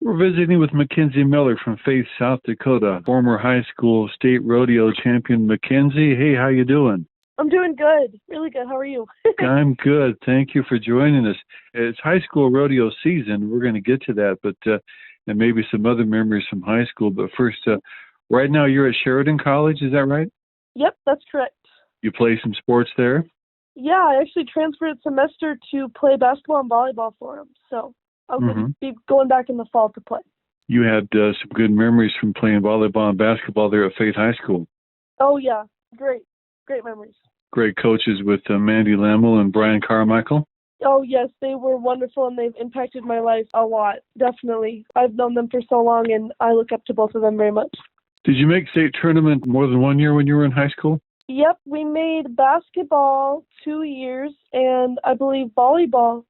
We're visiting with Mikenzy Miller from Faith, South Dakota, former high school state rodeo champion. Mikenzy, hey, how you doing? I'm doing good. Really good. How are you? I'm good. Thank you for joining us. It's high school rodeo season. We're going to get to that, but and maybe some other memories from high school. But first, right now you're at Sheridan College, is that right? Yep, that's correct. You play some sports there? Yeah, I actually transferred a semester to play basketball and volleyball for them. So I'll be going back in the fall to play. You had some good memories from playing volleyball and basketball there at Faith High School. Oh, yeah. Great. Great memories. Great coaches with Mandy Lamel and Brian Carmichael. Oh, yes. They were wonderful, and they've impacted my life a lot. Definitely. I've known them for so long, and I look up to both of them very much. Did you make state tournament more than 1 year when you were in high school? Yep. We made basketball 2 years, and I believe volleyball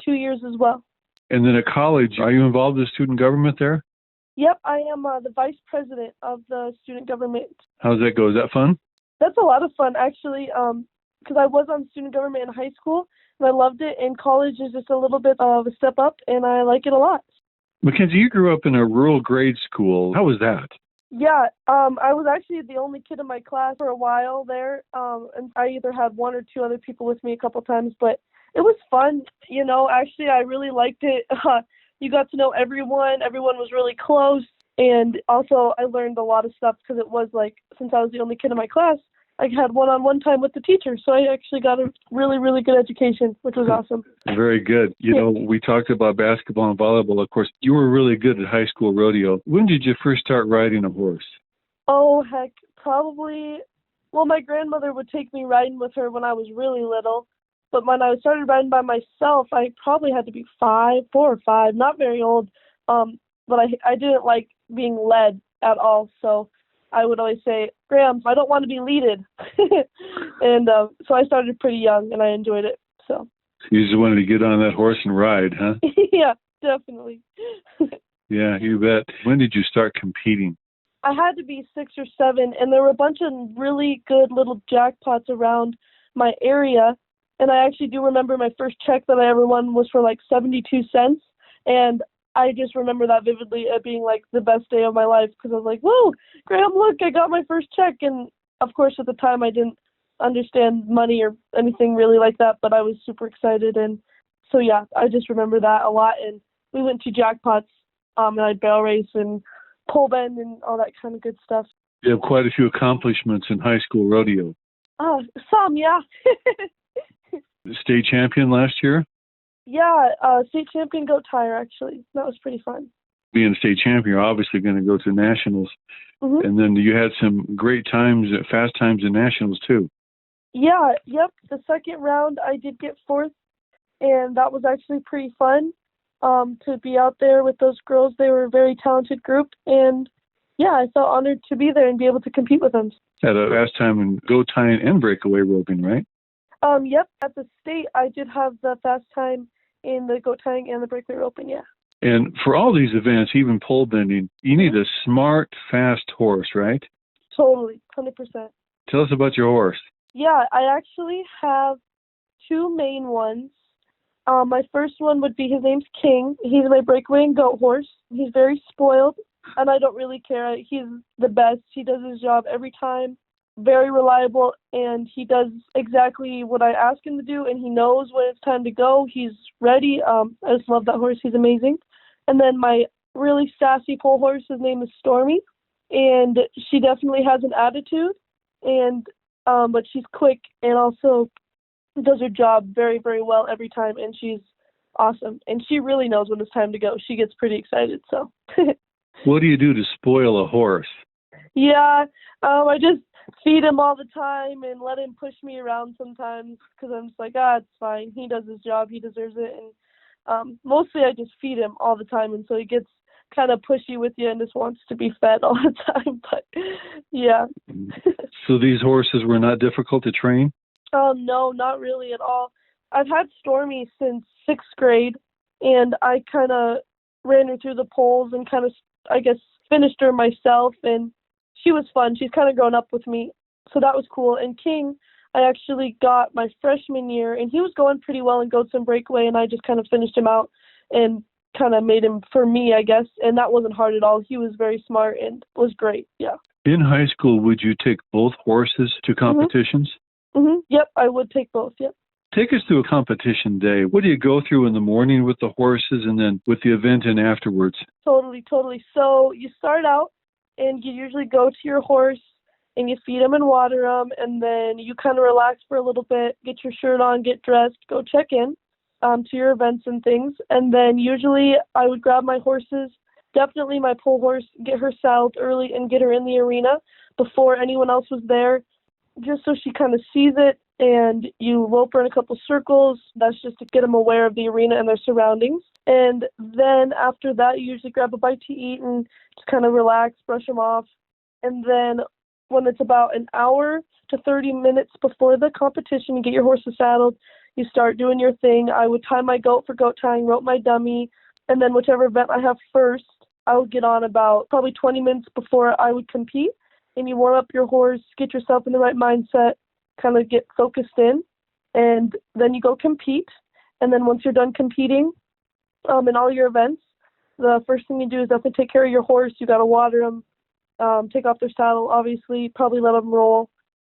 2 years as well. And then at college, are you involved in student government there? Yep. I am the vice president of the student government. How's that go? Is that fun? That's a lot of fun, actually, because I was on student government in high school, and I loved it, and college is just a little bit of a step up, and I like it a lot. Mikenzy, you grew up in a rural grade school. How was that? Yeah, I was actually the only kid in my class for a while there, and I either had one or two other people with me a couple times, but it was fun. You know, actually, I really liked it. You got to know everyone. Everyone was really close. And also, I learned a lot of stuff because it was like, since I was the only kid in my class, I had one-on-one time with the teacher. So I actually got a really, really good education, which was awesome. Very good. You know, we talked about basketball and volleyball. Of course, you were really good at high school rodeo. When did you first start riding a horse? Oh, heck, probably, well, my grandmother would take me riding with her when I was really little. But when I started riding by myself, I probably had to be 4 or 5, not very old. But I didn't like being led at all. So I would always say, Graham, I don't want to be leaded. And so I started pretty young, and I enjoyed it. So you just wanted to get on that horse and ride, huh? Yeah, definitely. Yeah, you bet. When did you start competing? I had to be 6 or 7, and there were a bunch of really good little jackpots around my area. And I actually do remember my first check that I ever won was for like 72 cents. And I just remember that vividly as being like the best day of my life because I was like, whoa, Graham, look, I got my first check. And of course, at the time, I didn't understand money or anything really like that, but I was super excited. And so, yeah, I just remember that a lot. And we went to jackpots, and I'd barrel race and pole bend and all that kind of good stuff. You have quite a few accomplishments in high school rodeo. Some, yeah. State champion last year? Yeah, state champion goat tire, actually. That was pretty fun. Being a state champion, you're obviously going to go to nationals. Mm-hmm. And then you had some great times, fast times in nationals, too. Yeah, yep. The second round, I did get 4th, and that was actually pretty fun to be out there with those girls. They were a very talented group, and, yeah, I felt honored to be there and be able to compete with them. Had a fast time in goat tying and breakaway roping, right? Yep. At the state, I did have the fast time in the goat tying and the breakaway roping, yeah. And for all these events, even pole bending, you need a smart, fast horse, right? Totally, 100%. Tell us about your horse. Yeah, I actually have 2 main ones. My first one would be, his name's King. He's my breakaway and goat horse. He's very spoiled, and I don't really care. He's the best. He does his job every time. Very reliable, and he does exactly what I ask him to do, and he knows when it's time to go. He's ready. I just love that horse. He's amazing. And then my really sassy pole horse, his name is Stormy, and she definitely has an attitude, and but she's quick and also does her job very, very well every time, and she's awesome. And she really knows when it's time to go. She gets pretty excited, so. What do you do to spoil a horse? Yeah, I just feed him all the time and let him push me around sometimes because I'm just like, it's fine. He does his job. He deserves it. And mostly I just feed him all the time, and so he gets kind of pushy with you and just wants to be fed all the time. But, yeah. So these horses were not difficult to train? No, not really at all. I've had Stormy since 6th grade, and I kind of ran her through the poles and kind of, I guess, finished her myself, and she was fun. She's kind of grown up with me, so that was cool. And King, I actually got my freshman year, and he was going pretty well in goats and breakaway, and I just kind of finished him out. And kind of made him for me, I guess, and that wasn't hard at all. He was very smart and was great, yeah. In high school, would you take both horses to competitions? Yep, I would take both, yep. Take us through a competition day. What do you go through in the morning with the horses and then with the event and afterwards? Totally. So you start out and you usually go to your horse and you feed him and water him, and then you kind of relax for a little bit, get your shirt on, get dressed, go check in to your events and things. And then usually I would grab my horses, definitely my pole horse, get her saddled early and get her in the arena before anyone else was there, just so she kind of sees it, and you rope her in a couple circles. That's just to get them aware of the arena and their surroundings. And then after that, you usually grab a bite to eat and just kind of relax, brush them off. And then when it's about an hour to 30 minutes before the competition, you get your horses saddled, you start doing your thing. I would tie my goat for goat tying, rope my dummy, and then whichever event I have first, I would get on about probably 20 minutes before I would compete. And you warm up your horse, get yourself in the right mindset, kind of get focused in, and then you go compete. And then once you're done competing in all your events, the first thing you do is definitely take care of your horse. You got to water them, take off their saddle, obviously, probably let them roll.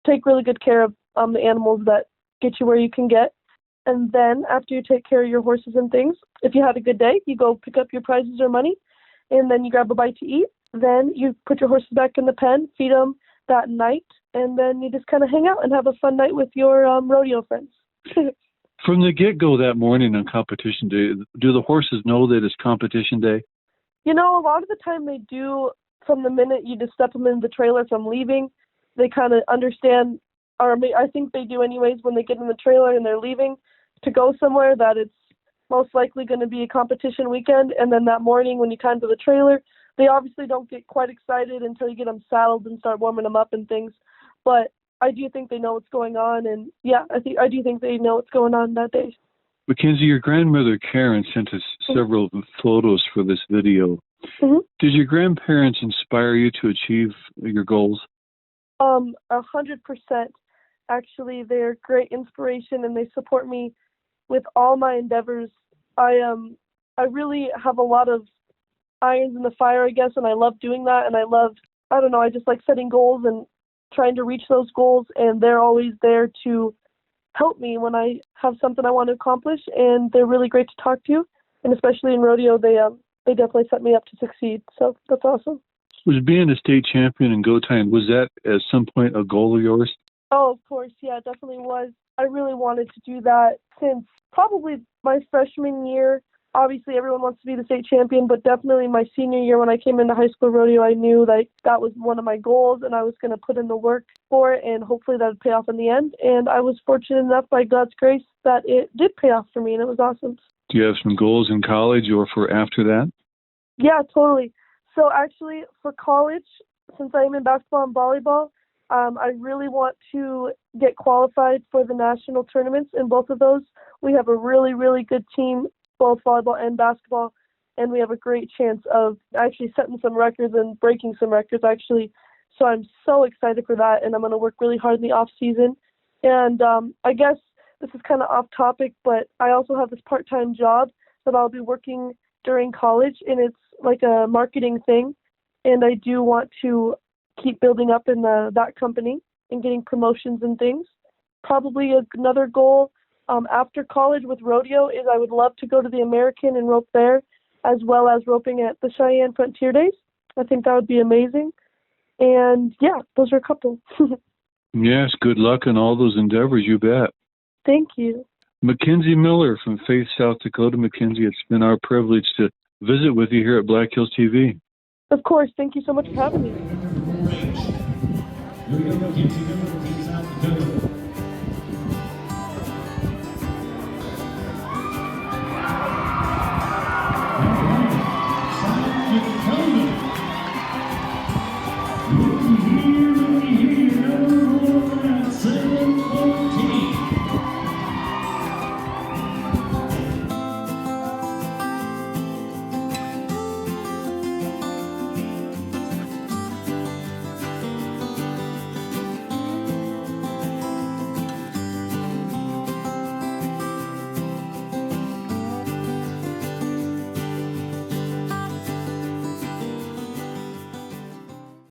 Take really good care of the animals that get you where you can get. And then after you take care of your horses and things, if you had a good day, you go pick up your prizes or money, and then you grab a bite to eat. Then you put your horses back in the pen, feed them that night, and then you just kind of hang out and have a fun night with your rodeo friends. From the get-go that morning on competition day, do the horses know that it's competition day? You know, a lot of the time they do. From the minute you just step them in the trailer from leaving, they kind of understand, or I think they do anyways when they get in the trailer and they're leaving to go somewhere, that it's most likely going to be a competition weekend. And then that morning when you come to the trailer, they obviously don't get quite excited until you get them saddled and start warming them up and things. But I do think they know what's going on, and yeah, I do think they know what's going on that day. Mikenzy, your grandmother Karen sent us several photos for this video. Did your grandparents inspire you to achieve your goals? 100%. Actually, they're great inspiration, and they support me with all my endeavors. I really have a lot of irons in the fire, I guess, and I love doing that, and I just like setting goals and trying to reach those goals, and they're always there to help me when I have something I want to accomplish, and they're really great to talk to, and especially in rodeo, they definitely set me up to succeed, so that's awesome. Was being a state champion in goat tying, was that at some point a goal of yours? Oh, of course, yeah, it definitely was. I really wanted to do that since probably my freshman year. Obviously, everyone wants to be the state champion, but definitely my senior year when I came into high school rodeo, I knew that was one of my goals, and I was going to put in the work for it, and hopefully that would pay off in the end. And I was fortunate enough, by God's grace, that it did pay off for me, and it was awesome. Do you have some goals in college or for after that? Yeah, totally. So actually, for college, since I'm in basketball and volleyball, I really want to get qualified for the national tournaments in both of those. We have a really, really good team, both volleyball and basketball, and we have a great chance of actually setting some records and breaking some records, actually. So I'm so excited for that, and I'm going to work really hard in the off season. And I guess this is kind of off topic, but I also have this part-time job that I'll be working during college, and it's like a marketing thing, and I do want to keep building up in that company and getting promotions and things. Probably another goal after college with rodeo is I would love to go to the American and rope there, as well as roping at the Cheyenne Frontier Days. I think that would be amazing. And yeah, those are a couple. Yes, good luck in all those endeavors, you bet. Thank you. Mikenzy Miller from Faith, South Dakota. Mikenzy, it's been our privilege to visit with you here at Black Hills TV. Of course. Thank you so much for having me.